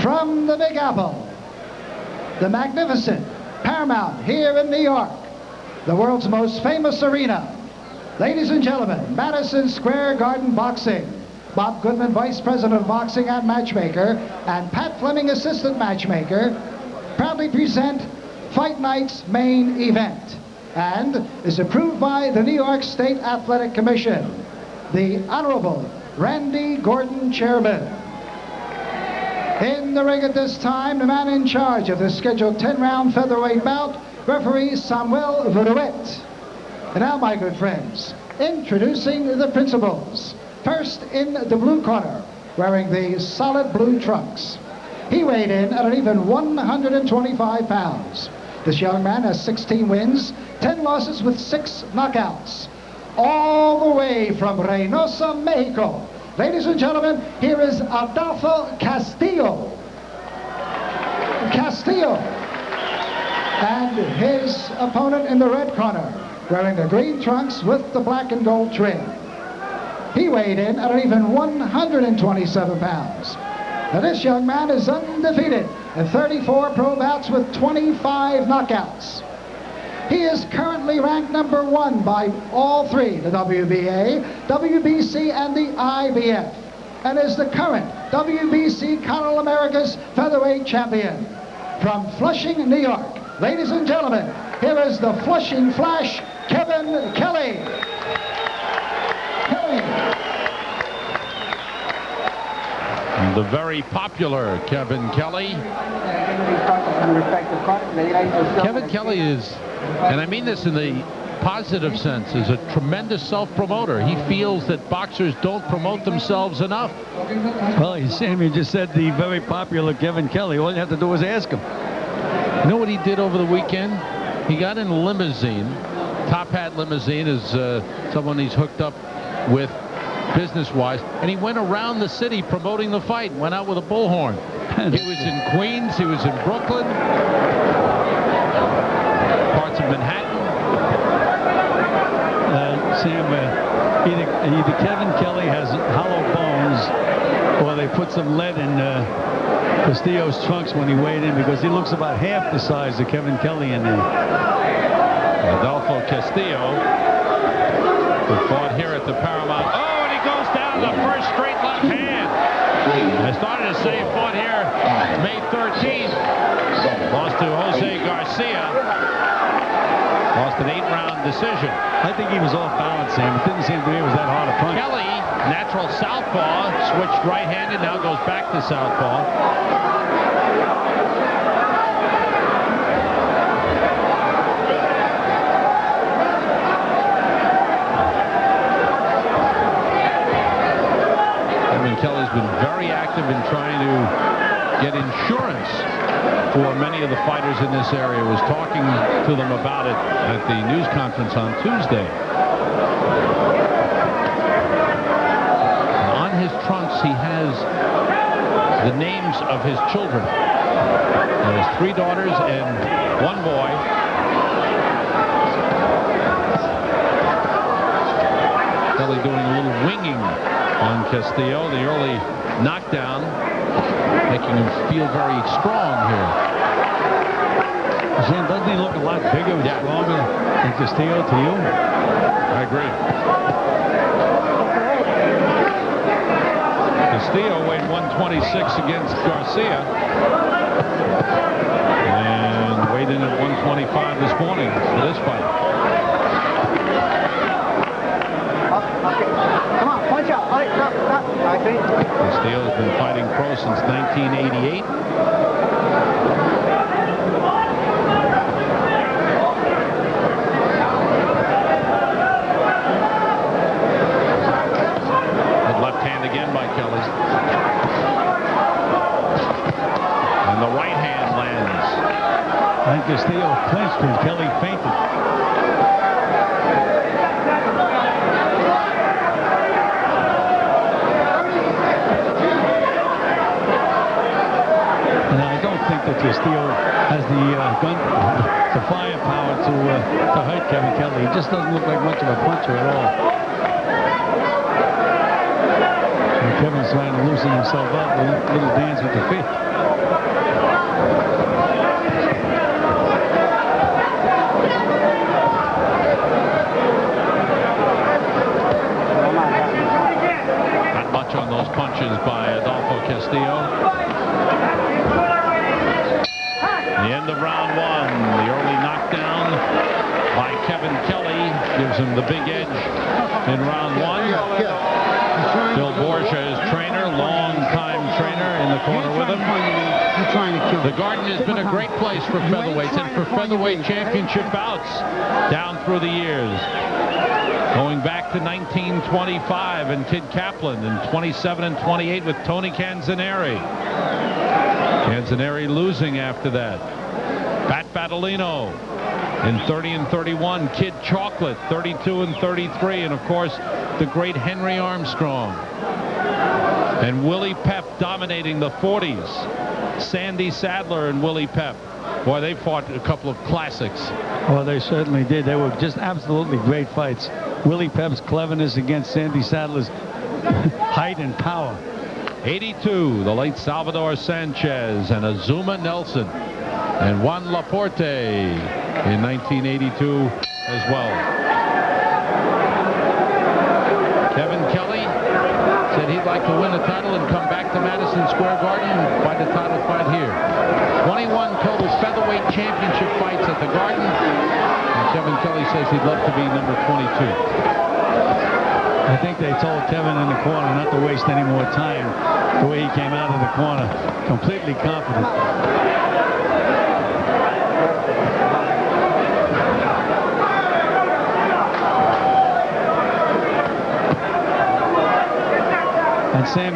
From the Big Apple, the magnificent Paramount here in New York, the world's most famous arena. Ladies and gentlemen, Madison Square Garden Boxing. Bob Goodman, Vice President of Boxing and Matchmaker, and Pat Fleming, Assistant Matchmaker, proudly present Fight Night's main event, and is approved by the New York State Athletic Commission. The Honorable Randy Gordon, Chairman. In the ring at this time, the man in charge of the scheduled 10-round featherweight bout, referee Samuel Verdouet. And now, my good friends, introducing the principals. First, in the blue corner, wearing the solid blue trunks. He weighed in at an even 125 pounds. This young man has 16 wins, 10 losses with 6 knockouts. All the way from Reynosa, Mexico. Ladies and gentlemen, here is Adolpho Castillo. And his opponent in the red corner, wearing the green trunks with the black and gold trim. He weighed in at an even 127 pounds. Now this young man is undefeated in 34 pro bouts with 25 knockouts. He is currently ranked number 1 by all 3, the WBA, WBC, and the IBF, and is the current WBC Continental America's featherweight champion. From Flushing, New York, ladies and gentlemen, here is the Flushing Flash, Kevin Kelley. The very popular Kevin Kelley. Kevin Kelley is, and I mean this in the positive sense, is a tremendous self-promoter. He feels that boxers don't promote themselves enough. Well, Sammy just said the very popular Kevin Kelley. All you have to do is ask him. You know what he did over the weekend? He got in a limousine. Top Hat Limousine is someone he's hooked up with business-wise, and he went around the city promoting the fight. Went out with a bullhorn. He was in Queens, he was in Brooklyn, parts of Manhattan. Sam, either Kevin Kelley has hollow bones, or they put some lead in Castillo's trunks when he weighed in, because he looks about half the size of Kevin Kelley in there. Adolpho Castillo, who fought here at the Paramount. Oh, and he goes down the first straight left hand. I started to say he fought here May 13th. Lost to Jose Garcia. Lost an 8-round decision. I think he was off balance, Sam. It didn't seem to me it was that hard a punch. Kelley, natural southpaw, switched right-handed, now goes back to southpaw. Kelley's been very active in trying to get insurance for many of the fighters in this area. Was talking to them about it at the news conference on Tuesday. And on his trunks, he has the names of his children. He has 3 daughters and 1 boy. Kelley doing a little winging on Castillo, the early knockdown, making him feel very strong here. Sam, doesn't he look a lot bigger and stronger than Castillo to you? I agree. Castillo weighed 126 against Garcia, and weighed in at 125 this morning for this fight. Castillo has been fighting pro since 1988. Good left hand again by Kelley. And the right hand lands. I think Castillo clinched and Kelley fainted. That Castillo has the firepower to hurt Kevin Kelley. He just doesn't look like much of a puncher at all. And Kevin's trying to loosen himself up, a little dance with the feet. by Adolpho Castillo. The end of round one, the early knockdown by Kevin Kelley gives him the big edge in round one. Bill Borgia is trainer, long-time trainer, in the corner with him. The Garden has been a great place for featherweights and for featherweight championship bouts down through the years. Going back to 1925 and Kid Kaplan, and 27 and 28 with Tony Canzaneri. Canzaneri losing after that. Pat Battolino in 30 and 31. Kid Chocolate 32 and 33. And of course the great Henry Armstrong. And Willie Pep dominating the 40s. Sandy Sadler and Willie Pep. Boy, they fought a couple of classics. Well, they certainly did. They were just absolutely great fights. Willie Pep's cleverness against Sandy Sadler's height and power. 82, the late Salvador Sanchez and Azuma Nelson. And Juan Laporte in 1982 as well. Kevin Kelley said he'd like to win a title and come back to Madison Square Garden and fight a title fight here. 21 total featherweight championship fights at the Garden. And Kevin Kelley says he'd love to be number 22. I think they told Kevin in the corner not to waste any more time. The way he came out of the corner, completely confident. And Sam,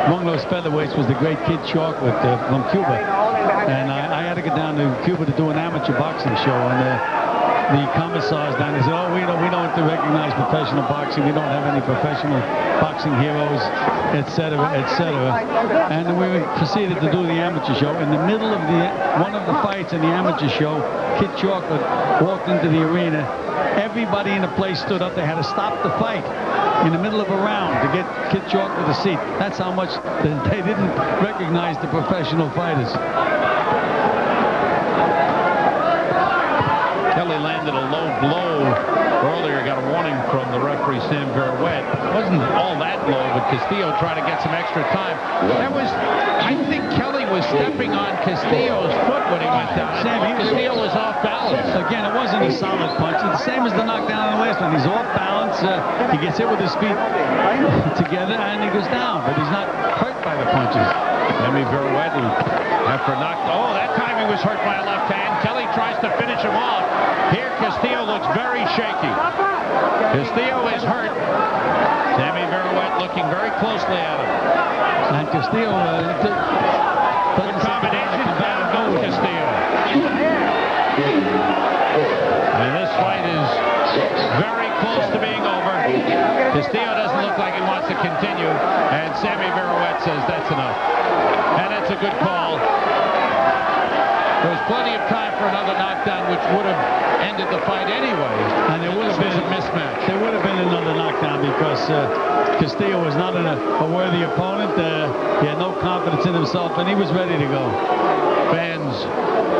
among those featherweights was the great Kid Chocolate from Cuba. And I had to get down to Cuba to do an amateur boxing show. And the commissars down there said, oh, we don't recognize professional boxing. We don't have any professional boxing heroes, etc., etc. And we proceeded to do the amateur show. In the middle of one of the fights in the amateur show, Kid Chocolate walked into the arena. Everybody in the place stood up. They had to stop the fight in the middle of a round to get Kid Chocolate a seat. That's how much they didn't recognize the professional fighters. Kelley landed a low blow earlier, got a warning from the referee Sam Verwet. Wasn't all that low, but Castillo tried to get some extra time. I think Kelley was stepping on Castillo's foot when he went down. Castillo was off balance. Again, it wasn't a solid punch. It's the same as the knockdown in the last one. He's off balance. He gets hit with his feet together and he goes down, but he's not hurt by the punches. Sammy Verwet, after that time he was hurt by a left hand. Kelley tries to finish him off. Here Castillo looks very shaky. Castillo is hurt. Sammy Verwet looking very closely at him. And Castillo good combination down go Castillo. And this fight is very close to being over. Castillo doesn't look like he wants to continue, and Sammy Verwet says that's enough. And that's a good call. There was plenty of time for another knockdown, which would have ended the fight anyway. And there would have been a mismatch. There would have been another knockdown because Castillo was not a worthy opponent. He had no confidence in himself, and he was ready to go. Fans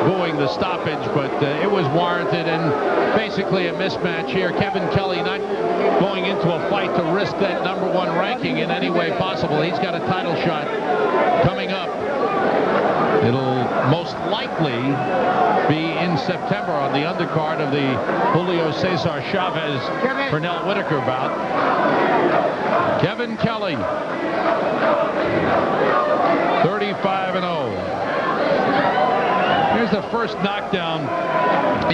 booing the stoppage, but it was warranted, and basically a mismatch here. Kevin Kelley not going into a fight to risk that #1 ranking in any way possible. He's got a title shot coming up. It'll most likely be in September on the undercard of the Julio Cesar Chavez Pernell Whitaker bout. Kevin Kelley, 35-0. Here's the first knockdown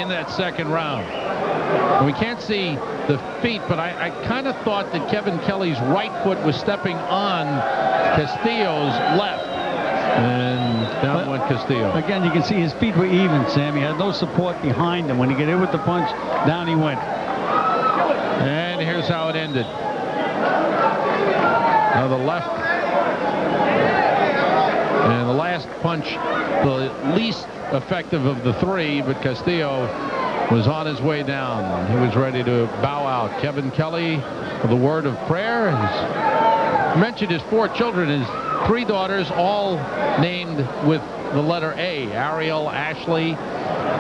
in that second round. We can't see the feet, but I kind of thought that Kevin Kelley's right foot was stepping on Castillo's left. And down went Castillo. Again, you can see his feet were even, Sam. He had no support behind him. When he got hit with the punch, down he went. And here's how it ended. Now the left. And the last punch, the least effective of the three, but Castillo was on his way down. He was ready to bow out. Kevin Kelley, with a word of prayer. He mentioned his 4 children, his 3 daughters, all named with the letter A. Ariel, Ashley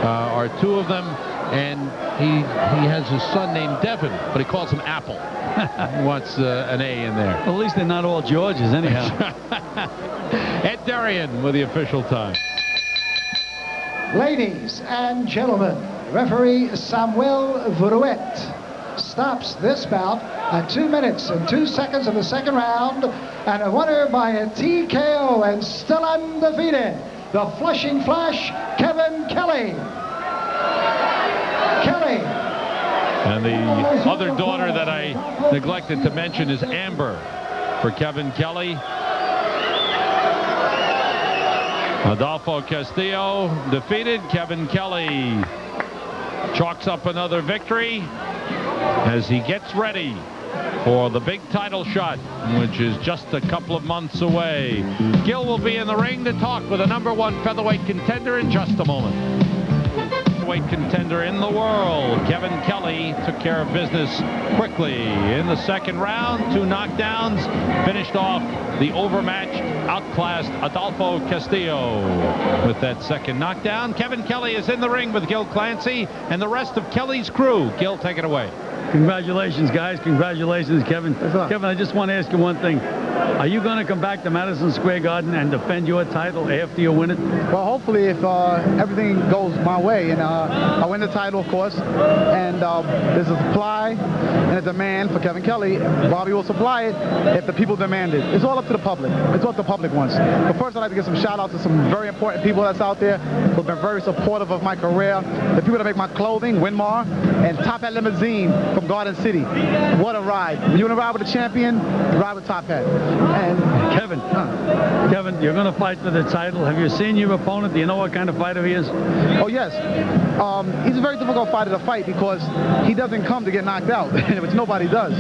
are 2 of them. and he has his son named Devin, but he calls him Apple. He wants an A in there. Well, at least they're not all Georges anyhow. Ed Darian with the official time. Ladies and gentlemen, referee Samuel Vuruet stops this bout at 2 minutes and 2 seconds of the second round, and a winner by a TKO and still undefeated, the Flushing Flash, Kevin Kelley. Kelley. And the other daughter that I neglected to mention is Amber for Kevin Kelley. Adolpho Castillo defeated. Kevin Kelley chalks up another victory as he gets ready for the big title shot, which is just a couple of months away. Gil will be in the ring to talk with the #1 featherweight contender in just a moment. Weight contender in the world, Kevin Kelley, took care of business quickly in the second round. 2 knockdowns, finished off the overmatched, outclassed Adolpho Castillo with that second knockdown. Kevin Kelley is in the ring with Gil Clancy and the rest of Kelley's crew. Gil, take it away. Congratulations, guys. Congratulations, Kevin. Kevin, I just want to ask you one thing. Are you going to come back to Madison Square Garden and defend your title after you win it? Well, hopefully, if everything goes my way, and I win the title, of course, and there's a supply and a demand for Kevin Kelley, Bobby will supply it if the people demand it. It's all up to the public. It's what the public wants. But first, I'd like to give some shout-outs to some very important people that's out there who've been very supportive of my career. The people that make my clothing, Winmar, and Top Hat Limousine from Garden City. What a ride. When you want to ride with a champion, you ride with Top Hat. And Kevin, you're going to fight for the title. Have you seen your opponent? Do you know what kind of fighter he is? Oh, yes. He's a very difficult fighter to fight because he doesn't come to get knocked out, which nobody does.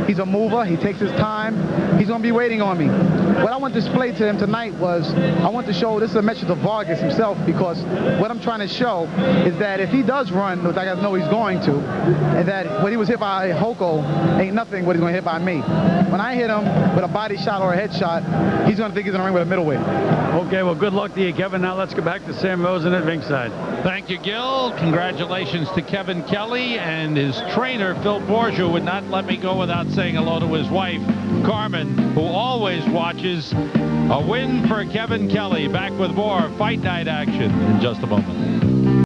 He's a mover. He takes his time. He's going to be waiting on me. What I want to display to him tonight was I want to show, this is a message to Vargas himself, because what I'm trying to show is that if he does run, which I know he's going to, and that when he was hit by Hoko, ain't nothing what he's going to hit by me. When I hit him with a body shot or a head shot, he's going to think he's in the ring with a middleweight. Okay, well, good luck to you, Kevin. Now let's go back to Sam Rosen at ringside. Thank you, Gil. Congratulations to Kevin Kelley and his trainer, Phil Borgia, would not let me go without saying hello to his wife, Carmen, who always watches. A win for Kevin Kelley. Back with more Fight Night action in just a moment.